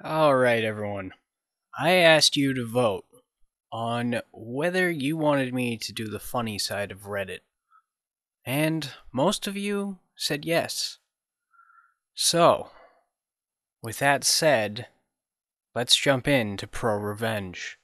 Alright, everyone. I asked you to vote on whether you wanted me to do the funny side of Reddit. And most of you said yes. So, with that said, let's jump into Prorevenge.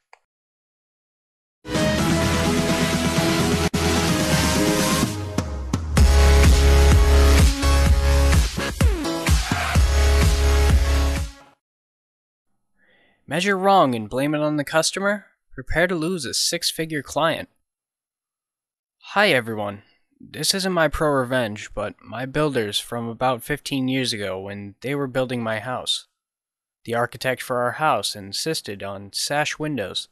Measure wrong and blame it on the customer? Prepare to lose a six-figure client. Hi everyone. This isn't my Prorevenge, but my builders from about 15 years ago when they were building my house. The architect for our house insisted on sash windows,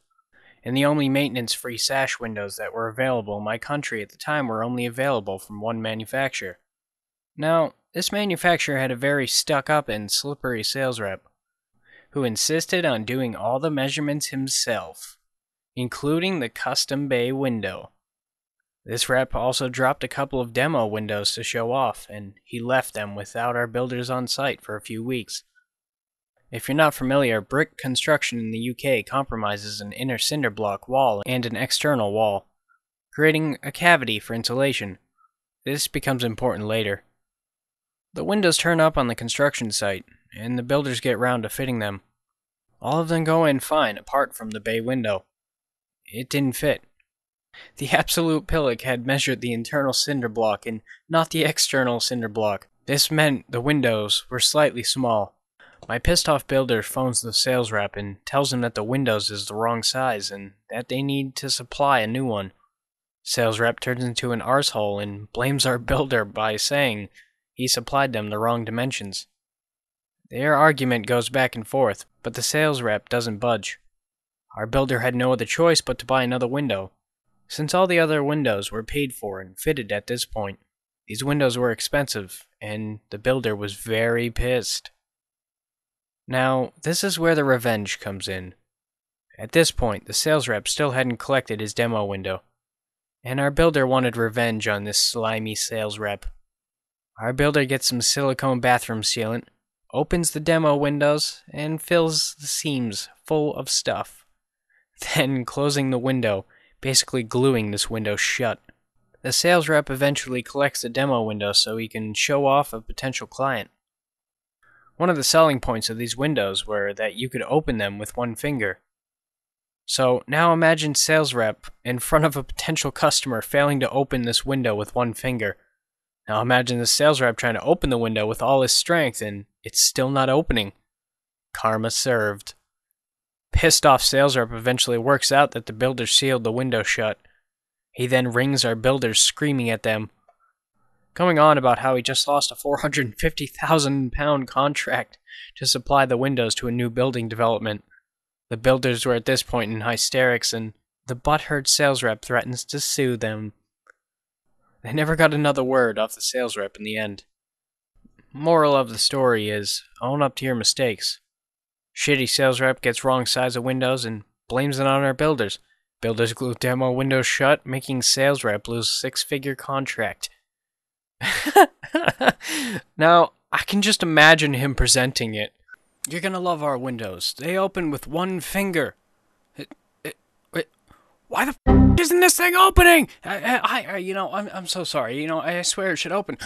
and the only maintenance-free sash windows that were available in my country at the time were only available from one manufacturer. Now, this manufacturer had a very stuck-up and slippery sales rep, who insisted on doing all the measurements himself, including the custom bay window. This rep also dropped a couple of demo windows to show off, and he left them without our builders on site for a few weeks. If you're not familiar, brick construction in the UK compromises an inner cinder block wall and an external wall, creating a cavity for insulation. This becomes important later. The windows turn up on the construction site, and the builders get round to fitting them. All of them go in fine, apart from the bay window. It didn't fit. The absolute pillock had measured the internal cinder block and not the external cinder block. This meant the windows were slightly small. My pissed off builder phones the sales rep and tells him that the windows is the wrong size and that they need to supply a new one. Sales rep turns into an arsehole and blames our builder by saying he supplied them the wrong dimensions. Their argument goes back and forth, but the sales rep doesn't budge. Our builder had no other choice but to buy another window. Since all the other windows were paid for and fitted at this point, these windows were expensive, and the builder was very pissed. Now, this is where the revenge comes in. At this point, the sales rep still hadn't collected his demo window, and our builder wanted revenge on this slimy sales rep. Our builder gets some silicone bathroom sealant, opens the demo windows, and fills the seams full of stuff. Then, closing the window, basically gluing this window shut. The sales rep eventually collects the demo window so he can show off a potential client. One of the selling points of these windows were that you could open them with one finger. So now imagine sales rep in front of a potential customer failing to open this window with one finger. Now imagine the sales rep trying to open the window with all his strength and it's still not opening. Karma served. Pissed off sales rep eventually works out that the builder sealed the window shut. He then rings our builders screaming at them, going on about how he just lost a £450,000 contract to supply the windows to a new building development. The builders were at this point in hysterics and the butthurt sales rep threatens to sue them. They never got another word off the sales rep in the end. Moral of the story is, own up to your mistakes. Shitty sales rep gets wrong size of windows and blames it on our builders. Builders glue demo windows shut, making sales rep lose six-figure contract. Now, I can just imagine him presenting it. You're gonna love our windows. They open with one finger. Why the f isn't this thing opening? I'm so sorry. I swear it should open.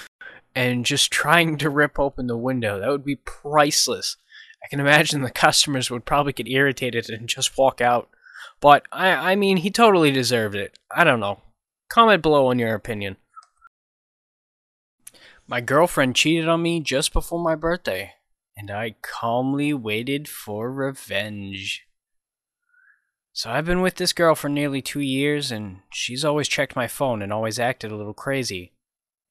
And just trying to rip open the window. That would be priceless. I can imagine the customers would probably get irritated and just walk out. But, I mean, he totally deserved it. I don't know. Comment below on your opinion. My girlfriend cheated on me just before my birthday, and I calmly waited for revenge. So I've been with this girl for nearly 2 years, and she's always checked my phone and always acted a little crazy.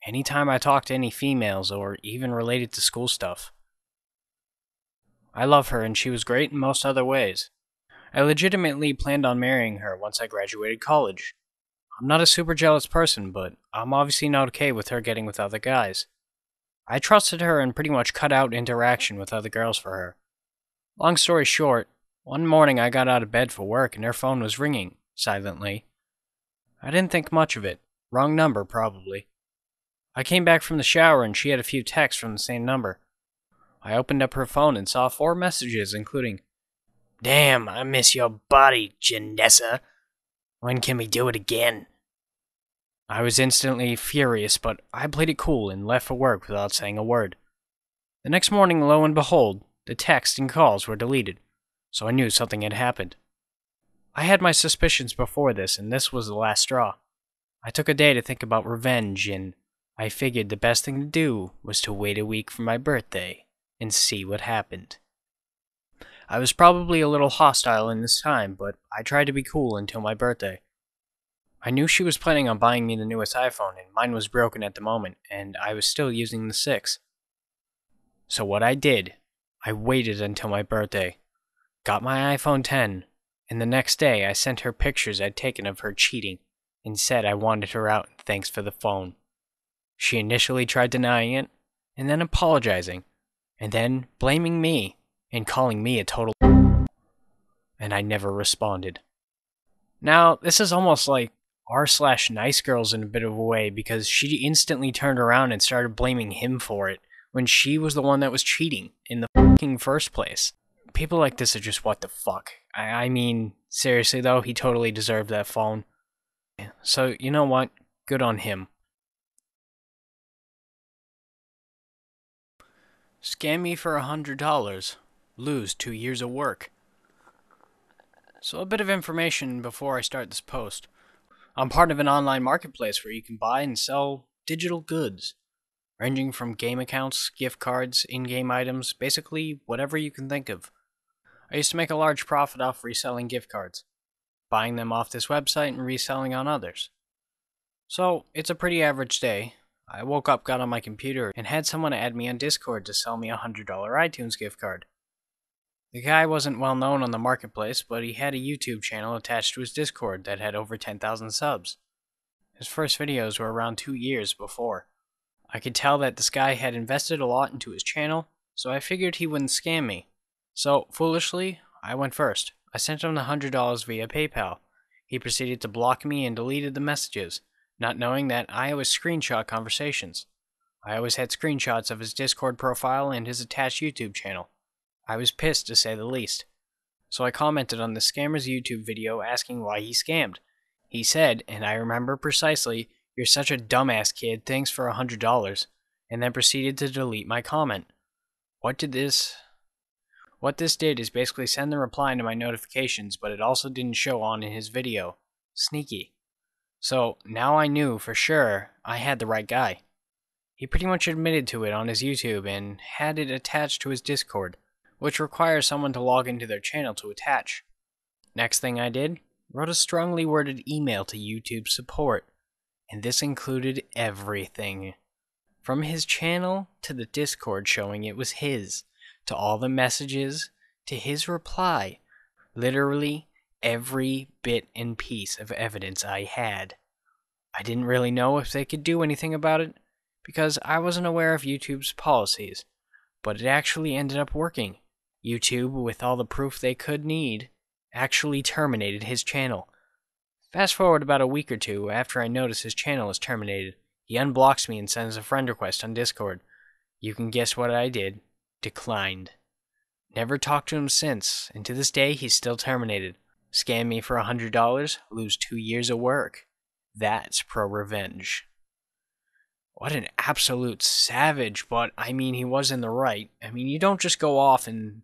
Anytime I talk to any females, or even related to school stuff. I love her, and she was great in most other ways. I legitimately planned on marrying her once I graduated college. I'm not a super jealous person, but I'm obviously not okay with her getting with other guys. I trusted her and pretty much cut out interaction with other girls for her. Long story short, one morning I got out of bed for work and her phone was ringing, silently. I didn't think much of it. Wrong number, probably. I came back from the shower and she had a few texts from the same number. I opened up her phone and saw 4 messages, including, "Damn, I miss your body, Janessa. When can we do it again?" I was instantly furious, but I played it cool and left for work without saying a word. The next morning, lo and behold, the texts and calls were deleted, so I knew something had happened. I had my suspicions before this, and this was the last straw. I took a day to think about revenge, and I figured the best thing to do was to wait a week for my birthday and see what happened. I was probably a little hostile in this time, but I tried to be cool until my birthday. I knew she was planning on buying me the newest iPhone, and mine was broken at the moment, and I was still using the 6. So what I did, I waited until my birthday, got my iPhone 10, and the next day I sent her pictures I'd taken of her cheating, and said I wanted her out and thanks for the phone. She initially tried denying it, and then apologizing, and then blaming me, and calling me a total and I never responded. Now, this is almost like r/nice girls in a bit of a way, because she instantly turned around and started blaming him for it, when she was the one that was cheating in the fucking first place. People like this are just what the fuck. I mean, seriously though, he totally deserved that phone. So, you know what? Good on him. Scam me for $100. Lose 2 years of work. So a bit of information before I start this post. I'm part of an online marketplace where you can buy and sell digital goods, ranging from game accounts, gift cards, in-game items, basically whatever you can think of. I used to make a large profit off reselling gift cards, buying them off this website and reselling on others. So, it's a pretty average day. I woke up, got on my computer, and had someone add me on Discord to sell me a $100 iTunes gift card. The guy wasn't well known on the marketplace, but he had a YouTube channel attached to his Discord that had over 10,000 subs. His first videos were around 2 years before. I could tell that this guy had invested a lot into his channel, so I figured he wouldn't scam me. So, foolishly, I went first. I sent him the $100 via PayPal. He proceeded to block me and deleted the messages, not knowing that I always screenshot conversations. I always had screenshots of his Discord profile and his attached YouTube channel. I was pissed, to say the least. So I commented on the scammer's YouTube video asking why he scammed. He said, and I remember precisely, "You're such a dumbass kid, thanks for $100, and then proceeded to delete my comment. What this did is basically send the reply into my notifications, but it also didn't show on in his video. Sneaky. So now I knew for sure I had the right guy. He pretty much admitted to it on his YouTube and had it attached to his Discord, which requires someone to log into their channel to attach. Next thing I did, wrote a strongly worded email to YouTube support, and this included everything. From his channel to the Discord showing it was his, to all the messages, to his reply, literally every bit and piece of evidence I had. I didn't really know if they could do anything about it, because I wasn't aware of YouTube's policies, but it actually ended up working. YouTube, with all the proof they could need, actually terminated his channel. Fast forward about a week or two after I notice his channel is terminated, he unblocks me and sends a friend request on Discord. You can guess what I did. Declined. Never talked to him since, and to this day he's still terminated. Scam me for $100, lose 2 years of work. That's Prorevenge. What an absolute savage, but I mean, he was in the right. I mean, you don't just go off and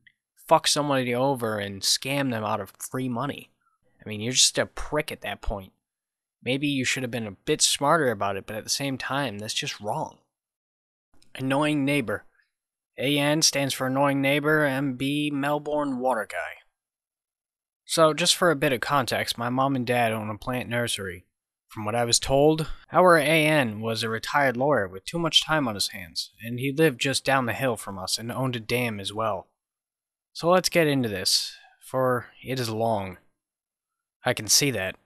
fuck somebody over and scam them out of free money. I mean, you're just a prick at that point. Maybe you should have been a bit smarter about it, but at the same time, that's just wrong. Annoying neighbor. AN stands for annoying neighbor, MB Melbourne water guy. So, just for a bit of context, my mom and dad own a plant nursery. From what I was told, our AN was a retired lawyer with too much time on his hands, and he lived just down the hill from us and owned a dam as well. So let's get into this, for it is long. I can see that.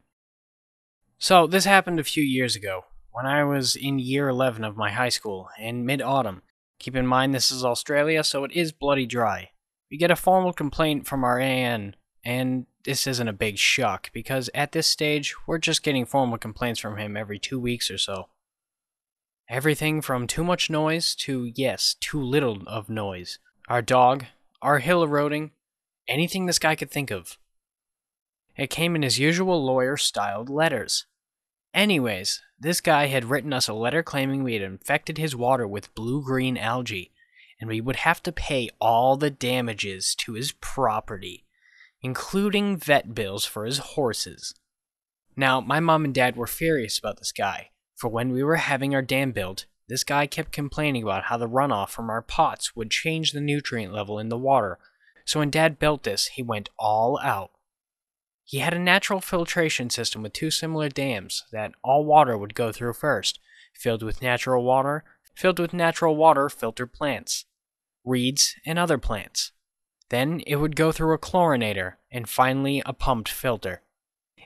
So, this happened a few years ago, when I was in year 11 of my high school, in mid-autumn. Keep in mind this is Australia, so it is bloody dry. We get a formal complaint from our AN, and this isn't a big shock, because at this stage, we're just getting formal complaints from him every 2 weeks or so. Everything from too much noise to, yes, too little of noise. our dog, our hill eroding, anything this guy could think of. It came in his usual lawyer-styled letters. Anyways, this guy had written us a letter claiming we had infected his water with blue-green algae, and we would have to pay all the damages to his property, including vet bills for his horses. Now, my mom and dad were furious about this guy, for when we were having our dam built, this guy kept complaining about how the runoff from our pots would change the nutrient level in the water, so when dad built this, he went all out. He had a natural filtration system with two similar dams that all water would go through first, filled with natural water filtered plants, reeds, and other plants. Then it would go through a chlorinator, and finally a pumped filter.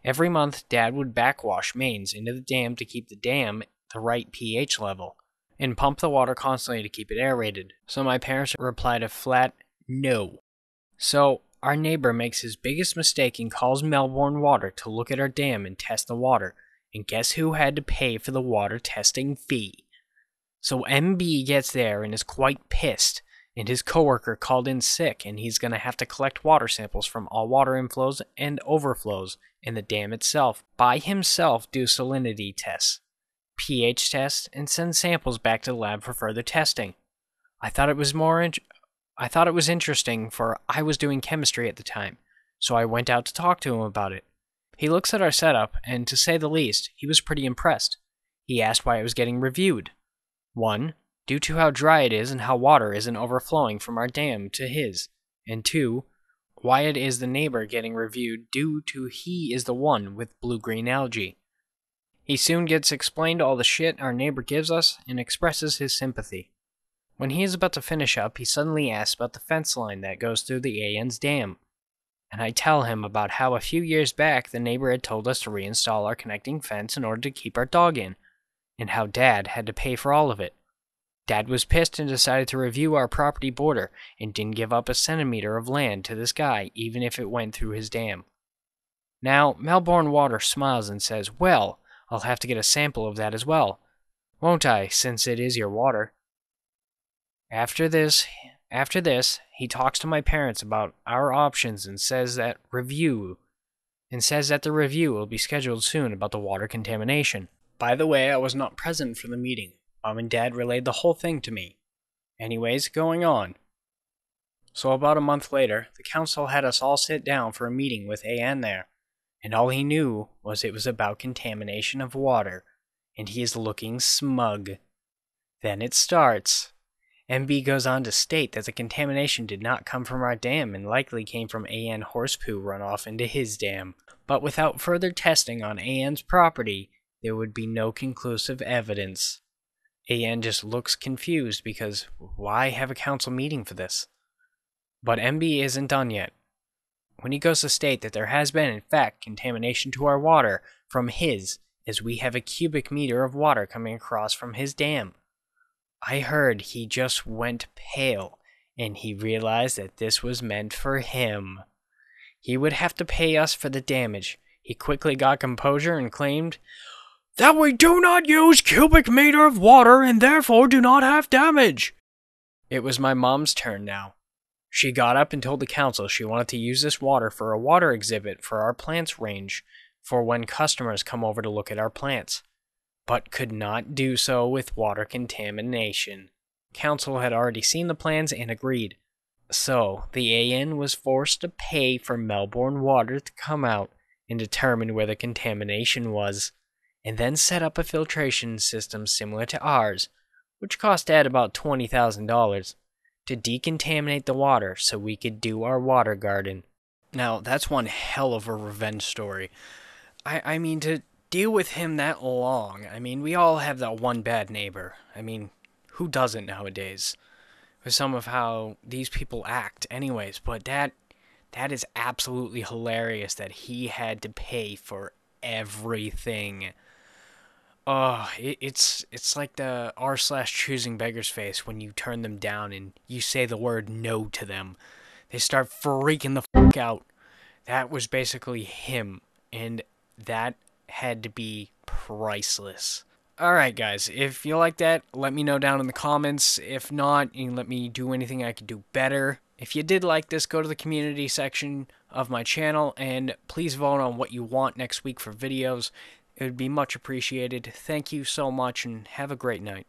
Every month, Dad would backwash mains into the dam to keep the dam the right pH level, and pump the water constantly to keep it aerated, so my parents replied a flat no. So, our neighbor makes his biggest mistake and calls Melbourne Water to look at our dam and test the water, and guess who had to pay for the water testing fee? So MB gets there and is quite pissed, and his coworker called in sick, and he's going to have to collect water samples from all water inflows and overflows in the dam itself, by himself do salinity tests, pH tests, and send samples back to the lab for further testing. I thought it was interesting, for I was doing chemistry at the time, so I went out to talk to him about it. He looks at our setup, and to say the least, he was pretty impressed. He asked why it was getting reviewed. 1. Due to how dry it is and how water isn't overflowing from our dam to his. And 2. Why it is the neighbor getting reviewed due to he is the one with blue-green algae. He soon gets explained all the shit our neighbor gives us and expresses his sympathy. When he is about to finish up, he suddenly asks about the fence line that goes through the AN's dam. And I tell him about how a few years back the neighbor had told us to reinstall our connecting fence in order to keep our dog in, and how Dad had to pay for all of it. Dad was pissed and decided to review our property border and didn't give up a centimeter of land to this guy, even if it went through his dam. Now, Melbourne Water smiles and says, well, I'll have to get a sample of that as well, won't I, since it is your water? After this, he talks to my parents about our options and says that the review will be scheduled soon about the water contamination. By the way, I was not present for the meeting. Mom and Dad relayed the whole thing to me. Anyways, going on. So about a month later, the council had us all sit down for a meeting with AN there, and all he knew was it was about contamination of water, and he is looking smug. Then it starts. MB goes on to state that the contamination did not come from our dam and likely came from AN horse poo runoff into his dam, but without further testing on AN's property, there would be no conclusive evidence. AN just looks confused because why have a council meeting for this? But MB isn't done yet. When he goes to state that there has been in fact contamination to our water from his, as we have a cubic meter of water coming across from his dam. I heard he just went pale, and he realized that this was meant for him. He would have to pay us for the damage. He quickly got composure and claimed that we do not use cubic meter of water and therefore do not have damage. It was my mom's turn now. She got up and told the council she wanted to use this water for a water exhibit for our plants range for when customers come over to look at our plants, but could not do so with water contamination. Council had already seen the plans and agreed. So, the AN was forced to pay for Melbourne Water to come out and determine where the contamination was, and then set up a filtration system similar to ours, which cost Dad about $20,000, to decontaminate the water so we could do our water garden. Now, that's one hell of a revenge story. I mean, to deal with him that long, we all have that one bad neighbor. Who doesn't nowadays? With some of how these people act anyways, but that is absolutely hilarious that he had to pay for everything. It's like the r/choosing beggar's face when you turn them down and you say the word no to them. They start freaking the fuck out. That was basically him, and that had to be priceless. Alright, guys, if you like that, let me know down in the comments. If not, you can let me do anything I could do better. If you did like this, go to the community section of my channel and please vote on what you want next week for videos. It would be much appreciated. Thank you so much and have a great night.